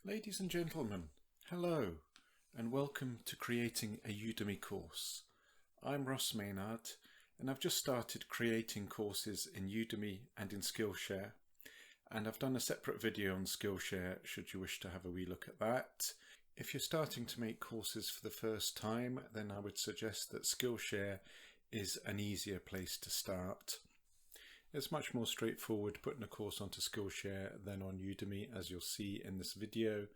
Ladies and gentlemen, hello and welcome to creating a Udemy course. I'm Ross Maynard and I've just started creating courses in Udemy and in Skillshare, and I've done a separate video on Skillshare should you wish to have a wee look at that. If you're starting to make courses for the first time, then I would suggest that Skillshare is an easier place to start. It's much more straightforward putting a course onto Skillshare than on Udemy, as you'll see in this video.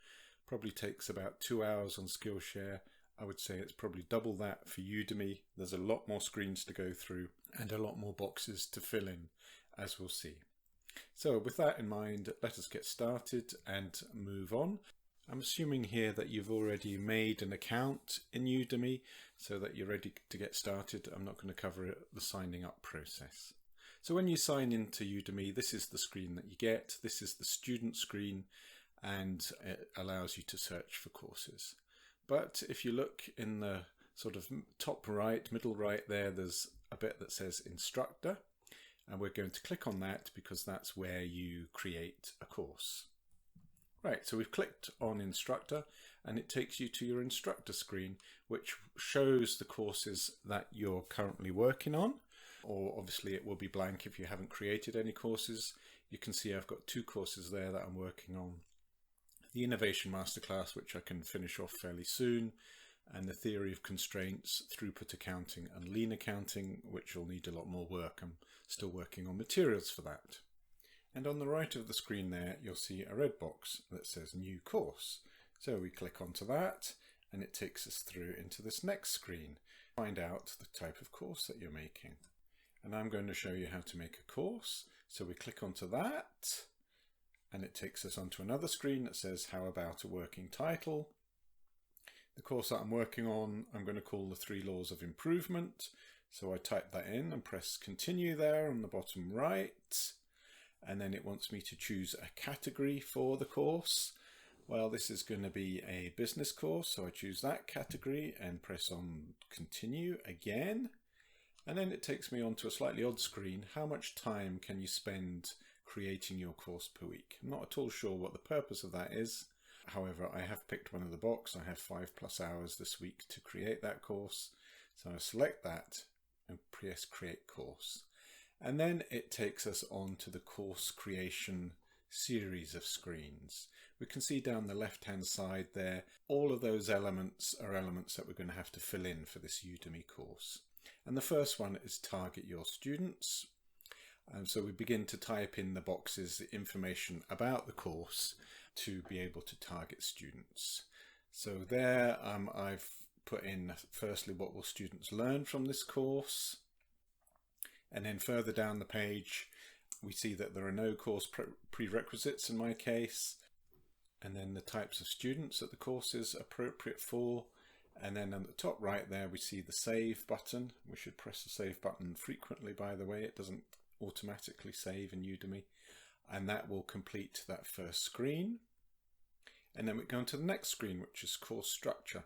Probably takes about 2 hours on Skillshare. I would say it's probably double that for Udemy. There's a lot more screens to go through and a lot more boxes to fill in, as we'll see. So with that in mind, let us get started and move on. I'm assuming here that you've already made an account in Udemy so that you're ready to get started. I'm not going to cover the signing up process. So when you sign into Udemy, this is the screen that you get. This is the student screen and it allows you to search for courses. But if you look in the sort of top right, middle right there, there's a bit that says instructor, and we're going to click on that because that's where you create a course. Right, so we've clicked on instructor and it takes you to your instructor screen, which shows the courses that you're currently working on. Or obviously it will be blank if you haven't created any courses. You can see I've got 2 courses there that I'm working on. The Innovation Masterclass, which I can finish off fairly soon, and the Theory of Constraints, Throughput Accounting and Lean Accounting, which will need a lot more work. I'm still working on materials for that. And on the right of the screen there, you'll see a red box that says New Course. So we click onto that and it takes us through into this next screen. Find out the type of course that you're making. And I'm going to show you how to make a course. So we click onto that and it takes us onto another screen that says how about a working title. The course that I'm working on, I'm going to call the 3 Laws of Improvement. So I type that in and press continue there on the bottom right. And then it wants me to choose a category for the course. Well, this is going to be a business course. So I choose that category and press on continue again. And then it takes me onto a slightly odd screen. How much time can you spend creating your course per week? I'm not at all sure what the purpose of that is. However, I have picked one of the box. I have 5+ hours this week to create that course. So I select that and press create course. And then it takes us on to the course creation series of screens. We can see down the left hand side there, all of those elements are elements that we're going to have to fill in for this Udemy course. And the first one is target your students. So we begin to type in the boxes, the information about the course to be able to target students. So there I've put in firstly, what will students learn from this course? And then further down the page, we see that there are no course prerequisites in my case. And then the types of students that the course is appropriate for. And then on the top right there, we see the save button. We should press the save button frequently, by the way. It doesn't automatically save in Udemy. And that will complete that first screen. And then we go on to the next screen, which is course structure.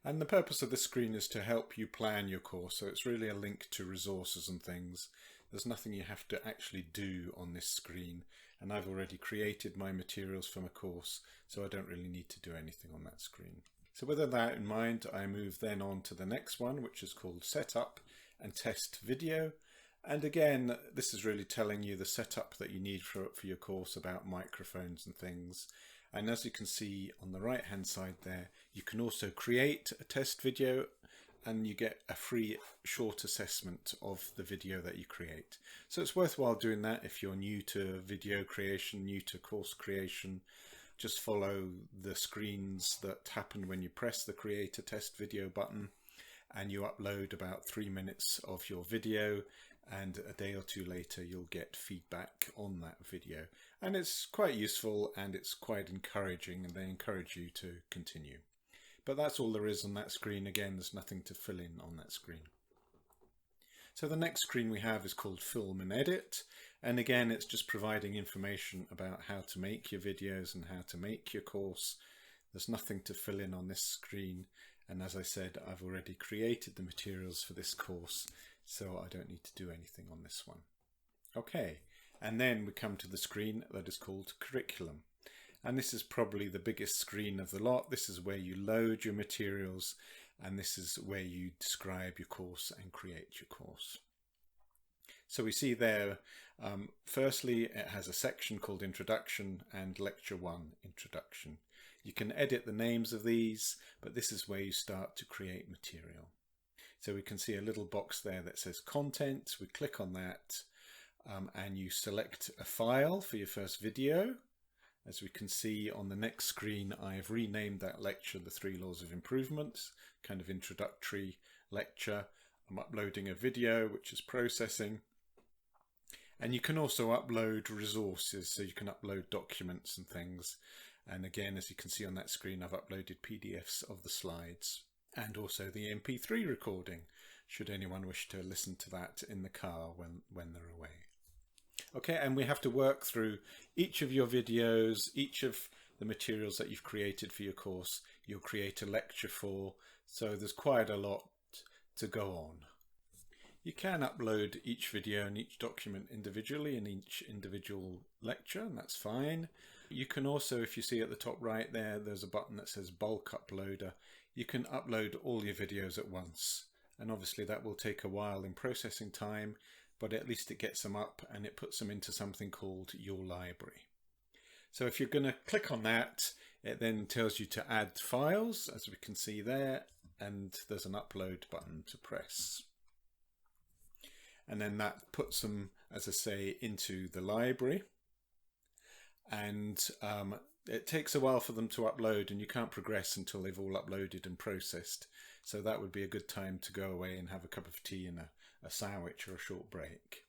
And the purpose of this screen is to help you plan your course. So it's really a link to resources and things. There's nothing you have to actually do on this screen. And I've already created my materials for my course, so I don't really need to do anything on that screen. So with that in mind, I move then on to the next one, which is called Setup and Test Video. And again, this is really telling you the setup that you need for your course about microphones and things. And as you can see on the right hand side there, you can also create a test video and you get a free short assessment of the video that you create. So it's worthwhile doing that if you're new to video creation, new to course creation. Just follow the screens that happen when you press the create a test video button and you upload about 3 minutes of your video, and a day or 2 later you'll get feedback on that video. And it's quite useful and it's quite encouraging, and they encourage you to continue. But that's all there is on that screen. Again, there's nothing to fill in on that screen. So the next screen we have is called Film and Edit. And again, it's just providing information about how to make your videos and how to make your course. There's nothing to fill in on this screen. And as I said, I've already created the materials for this course, so I don't need to do anything on this one. Okay, and then we come to the screen that is called Curriculum. And this is probably the biggest screen of the lot. This is where you load your materials, and this is where you describe your course and create your course. So we see there, firstly, it has a section called Introduction and Lecture 1 Introduction. You can edit the names of these, but this is where you start to create material. So we can see a little box there that says Content. We click on that and you select a file for your first video. As we can see on the next screen, I've renamed that lecture The 3 Laws of Improvement, kind of introductory lecture. I'm uploading a video which is processing. And you can also upload resources, so you can upload documents and things. And again, as you can see on that screen, I've uploaded PDFs of the slides and also the MP3 recording, should anyone wish to listen to that in the car when they're away. Okay, and we have to work through each of your videos, each of the materials that you've created for your course, you'll create a lecture for, so there's quite a lot to go on. You can upload each video and each document individually in each individual lecture, and that's fine. You can also, if you see at the top right there, there's a button that says Bulk Uploader. You can upload all your videos at once, and obviously that will take a while in processing time, but at least it gets them up and it puts them into something called your library. So if you're going to click on that, it then tells you to add files, as we can see there, and there's an upload button to press. And then that puts them, as I say, into the library. And it takes a while for them to upload, and you can't progress until they've all uploaded and processed. So that would be a good time to go away and have a cup of tea and a sandwich or a short break.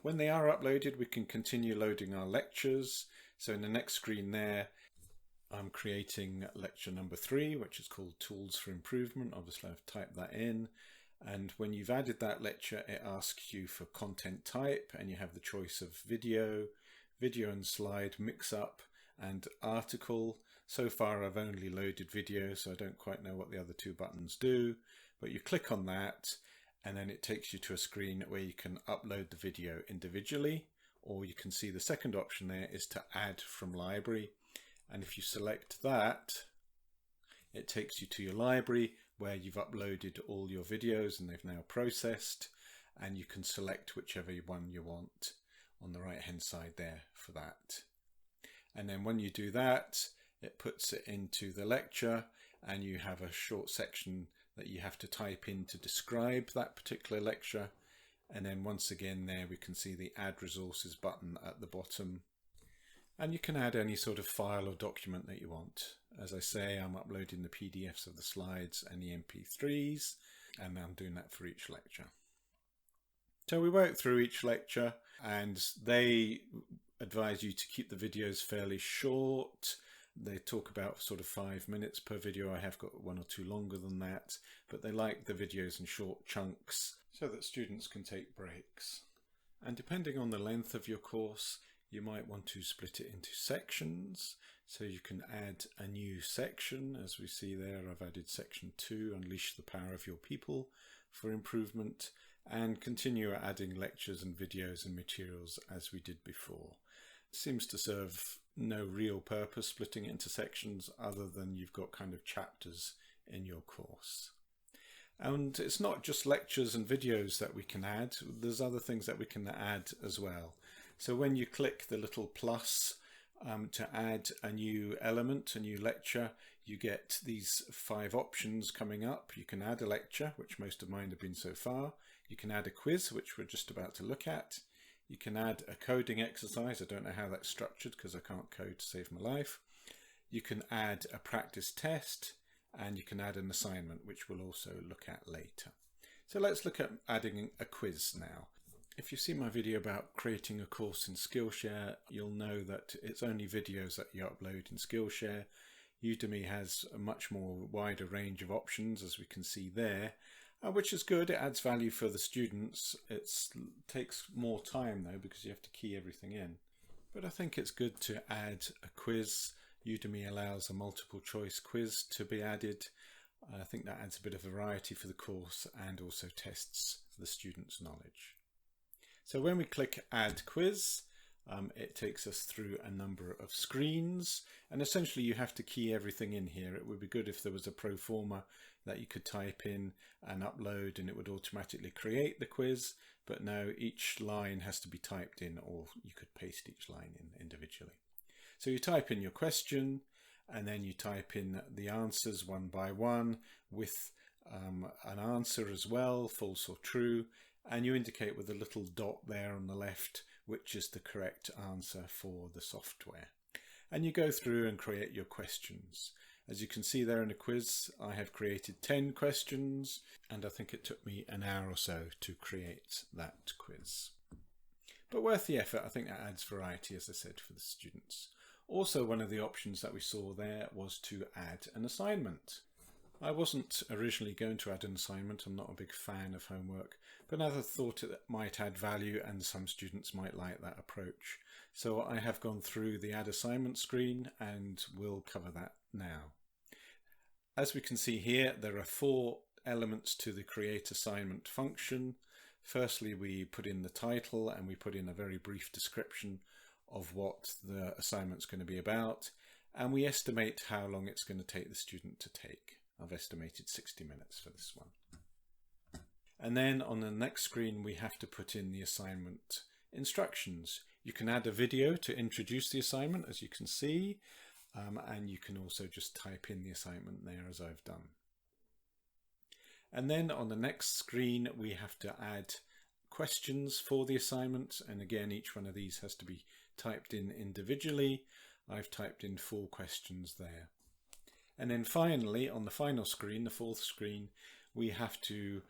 When they are uploaded, we can continue loading our lectures. So in the next screen there, I'm creating lecture number 3, which is called Tools for Improvement. Obviously, I've typed that in. And when you've added that lecture, it asks you for content type, and you have the choice of video and slide, mix up, and article. So far I've only loaded video, so I don't quite know what the other 2 buttons do, but you click on that and then it takes you to a screen where you can upload the video individually, or you can see the second option there is to add from library. And if you select that, it takes you to your library where you've uploaded all your videos and they've now processed, and you can select whichever one you want on the right hand side there for that. And then when you do that, it puts it into the lecture, and you have a short section that you have to type in to describe that particular lecture. And then once again there we can see the Add Resources button at the bottom, and you can add any sort of file or document that you want. As I say, I'm uploading the PDFs of the slides and the MP3s, and I'm doing that for each lecture. So we work through each lecture, and they advise you to keep the videos fairly short. They talk about sort of 5 minutes per video. I have got 1 or 2 longer than that, but they like the videos in short chunks so that students can take breaks. And depending on the length of your course, you might want to split it into sections. So you can add a new section. As we see there, I've added section 2, Unleash the Power of Your People for Improvement, and continue adding lectures and videos and materials as we did before. It seems to serve no real purpose splitting it into sections other than you've got kind of chapters in your course. And it's not just lectures and videos that we can add, there's other things that we can add as well. So when you click the little plus to add a new element, a new lecture, you get these 5 options coming up. You can add a lecture, which most of mine have been so far. You can add a quiz, which we're just about to look at. You can add a coding exercise. I don't know how that's structured because I can't code to save my life. You can add a practice test, and you can add an assignment, which we'll also look at later. So let's look at adding a quiz now. If you've seen my video about creating a course in Skillshare, you'll know that it's only videos that you upload in Skillshare. Udemy has a much more wider range of options, as we can see there, which is good. It adds value for the students. It takes more time though, because you have to key everything in. But I think it's good to add a quiz. Udemy allows a multiple choice quiz to be added. I think that adds a bit of variety for the course and also tests the students' knowledge. So when we click Add Quiz, It takes us through a number of screens, and essentially you have to key everything in here. It would be good if there was a pro forma that you could type in and upload and it would automatically create the quiz, but no, each line has to be typed in, or you could paste each line in individually. So you type in your question and then you type in the answers one by one with an answer as well, false or true, and you indicate with a little dot there on the left which is the correct answer for the software. And you go through and create your questions. As you can see there in the quiz, I have created 10 questions, and I think it took me an hour or so to create that quiz. But worth the effort. I think that adds variety, as I said, for the students. Also, one of the options that we saw there was to add an assignment. I wasn't originally going to add an assignment. I'm not a big fan of homework, but I thought it might add value and some students might like that approach. So I have gone through the add assignment screen and we'll cover that now. As we can see here, there are 4 elements to the create assignment function. Firstly, we put in the title and we put in a very brief description of what the assignment's going to be about, and we estimate how long it's going to take the student to take. I've estimated 60 minutes for this one. And then on the next screen we have to put in the assignment instructions. You can add a video to introduce the assignment, as you can see, and you can also just type in the assignment there, as I've done. And then on the next screen we have to add questions for the assignment, and again each one of these has to be typed in individually. I've typed in 4 questions there. And then finally, on the final screen, the 4th screen, we have to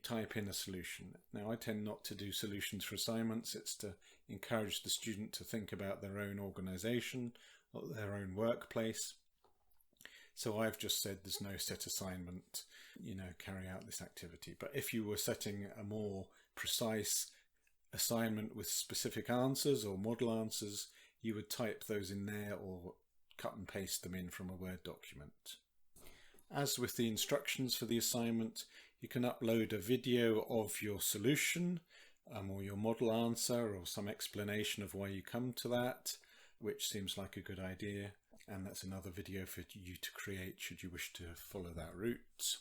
type in a solution. Now, I tend not to do solutions for assignments. It's to encourage the student to think about their own organisation or their own workplace. So I've just said there's no set assignment, carry out this activity. But if you were setting a more precise assignment with specific answers or model answers, you would type those in there or cut and paste them in from a Word document. As with the instructions for the assignment, you can upload a video of your solution or your model answer or some explanation of why you come to that, which seems like a good idea, and that's another video for you to create should you wish to follow that route.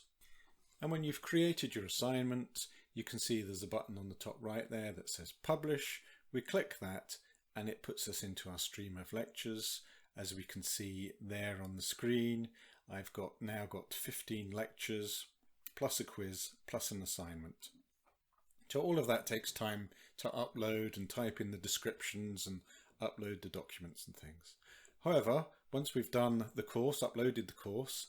And when you've created your assignment, you can see there's a button on the top right there that says Publish. We click that and it puts us into our stream of lectures. As we can see there on the screen, I've now got 15 lectures, plus a quiz, plus an assignment. So all of that takes time to upload and type in the descriptions and upload the documents and things. However, once we've done the course, uploaded the course,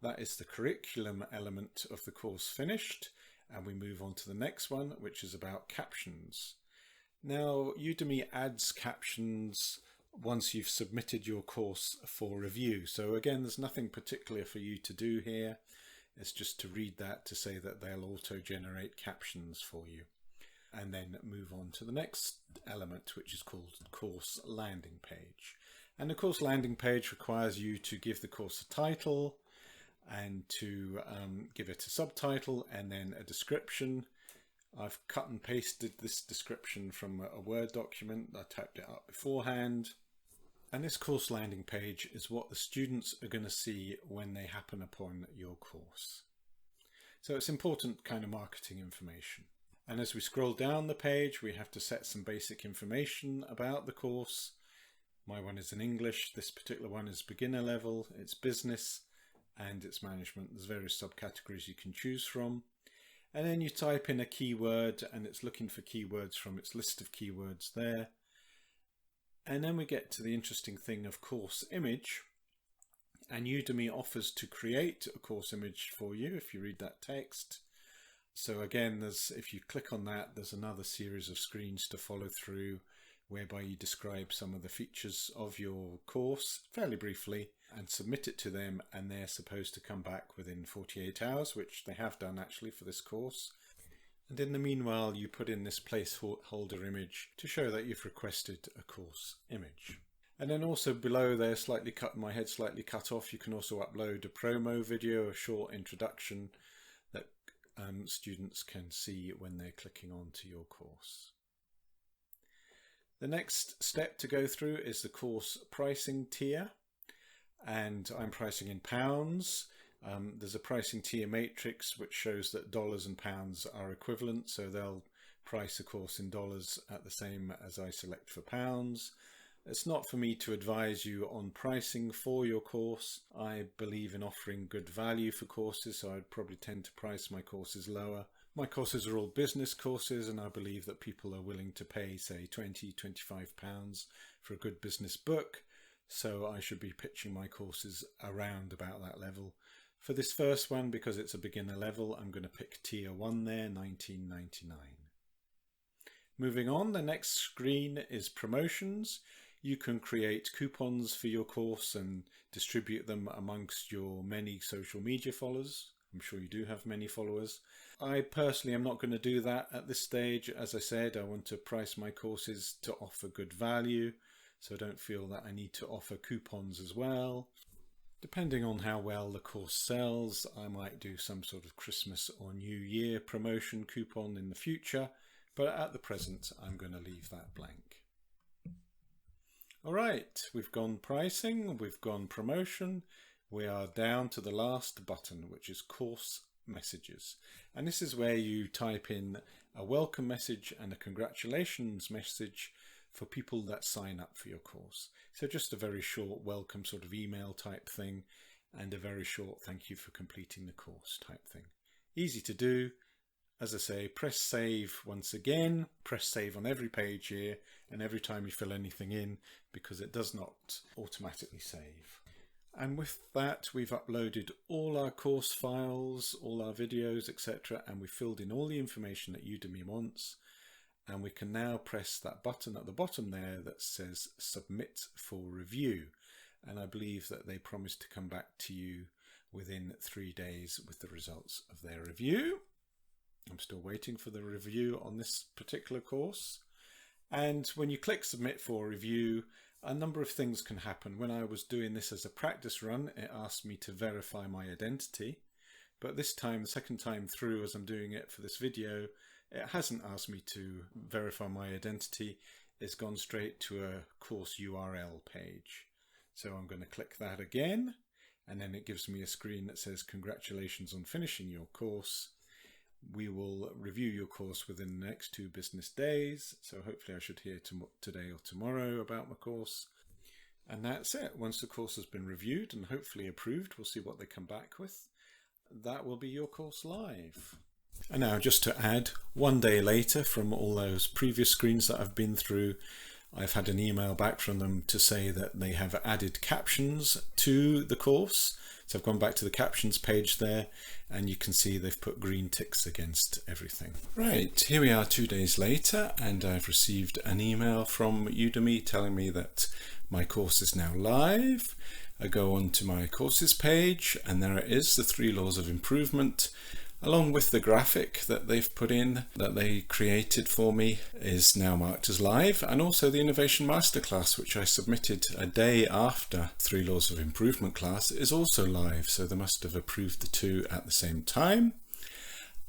that is the curriculum element of the course finished, and we move on to the next one, which is about captions. Now, Udemy adds captions once you've submitted your course for review. So again, there's nothing particular for you to do here. It's just to read that to say that they'll auto-generate captions for you. And then move on to the next element, which is called course landing page. And the course landing page requires you to give the course a title and to give it a subtitle and then a description. I've cut and pasted this description from a Word document. I typed it up beforehand. And this course landing page is what the students are going to see when they happen upon your course. So it's important kind of marketing information. And as we scroll down the page, we have to set some basic information about the course. My one is in English. This particular one is beginner level. It's business and it's management. There's various subcategories you can choose from. And then you type in a keyword and it's looking for keywords from its list of keywords there. And then we get to the interesting thing of course image. And Udemy offers to create a course image for you if you read that text. So again, if you click on that, there's another series of screens to follow through whereby you describe some of the features of your course fairly briefly and submit it to them, and they're supposed to come back within 48 hours, which they have done actually for this course. And in the meanwhile, you put in this placeholder image to show that you've requested a course image. And then also below there, my head slightly cut off, you can also upload a promo video, a short introduction that students can see when they're clicking onto your course. The next step to go through is the course pricing tier, and I'm pricing in pounds. There's a pricing tier matrix which shows that dollars and pounds are equivalent, so they'll price a course in dollars at the same as I select for pounds. It's not for me to advise you on pricing for your course. I believe in offering good value for courses, so I'd probably tend to price my courses lower. My courses are all business courses, and I believe that people are willing to pay, say, £20–25 for a good business book, so I should be pitching my courses around about that level. For this first one, because it's a beginner level, I'm going to pick tier 1 there, $19.99. Moving on, the next screen is promotions. You can create coupons for your course and distribute them amongst your many social media followers. I'm sure you do have many followers. I personally am not going to do that at this stage. As I said, I want to price my courses to offer good value, so I don't feel that I need to offer coupons as well. Depending on how well the course sells, I might do some sort of Christmas or New Year promotion coupon in the future, but at the present I'm going to leave that blank. Alright, we've gone pricing, we've gone promotion, we are down to the last button, which is course messages. And this is where you type in a welcome message and a congratulations message for people that sign up for your course. So just a very short welcome sort of email type thing, and a very short thank you for completing the course type thing. Easy to do. As I say, press save once again, press save on every page here and every time you fill anything in, because it does not automatically save. And with that, we've uploaded all our course files, all our videos, etc. and we filled in all the information that Udemy wants. And we can now press that button at the bottom there that says submit for review. And I believe that they promise to come back to you within 3 days with the results of their review. I'm still waiting for the review on this particular course. And when you click submit for review, a number of things can happen. When I was doing this as a practice run, it asked me to verify my identity. But this time, the second time through, as I'm doing it for this video, it hasn't asked me to verify my identity. It's gone straight to a course URL page. So I'm going to click that again, and then it gives me a screen that says congratulations on finishing your course. We will review your course within the next 2 business days, so hopefully I should hear today or tomorrow about my course. And that's it. Once the course has been reviewed and hopefully approved, we'll see what they come back with. That will be your course live. And now, just to add, 1 day later from all those previous screens that I've been through, I've had an email back from them to say that they have added captions to the course. So I've gone back to the captions page there, and you can see they've put green ticks against everything. Right, here we are 2 days later, and I've received an email from Udemy telling me that my course is now live. I go on to my courses page, and there it is, the 3 laws of improvement, along with the graphic that they've put in, that they created for me, is now marked as live, and also the Innovation Masterclass, which I submitted a day after 3 Laws of Improvement class, is also live, so they must have approved the 2 at the same time.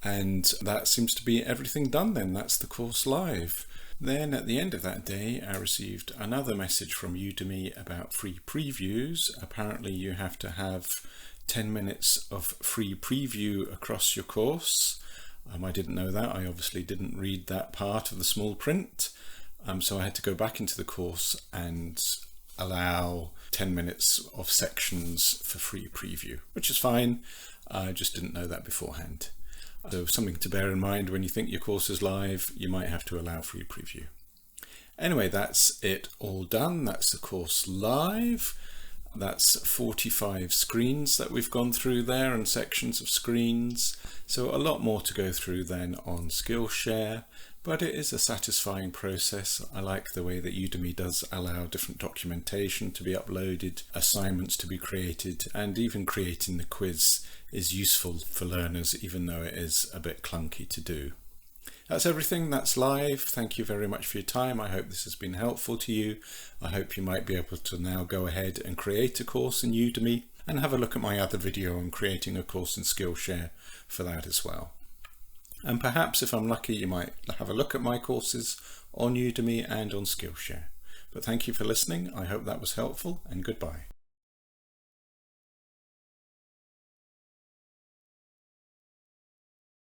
And that seems to be everything done then. That's the course live. Then at the end of that day, I received another message from Udemy about free previews. Apparently you have to have 10 minutes of free preview across your course. I didn't know that. I obviously didn't read that part of the small print. So I had to go back into the course and allow 10 minutes of sections for free preview, which is fine. I just didn't know that beforehand. So something to bear in mind when you think your course is live, you might have to allow free preview. Anyway, that's it all done. That's the course live. That's 45 screens that we've gone through there, and sections of screens. So a lot more to go through then on Skillshare, but it is a satisfying process. I like the way that Udemy does allow different documentation to be uploaded, assignments to be created, and even creating the quiz is useful for learners, even though it is a bit clunky to do. That's everything. That's live. Thank you very much for your time. I hope this has been helpful to you. I hope you might be able to now go ahead and create a course in Udemy, and have a look at my other video on creating a course in Skillshare for that as well. And perhaps if I'm lucky, you might have a look at my courses on Udemy and on Skillshare. But thank you for listening. I hope that was helpful, and goodbye.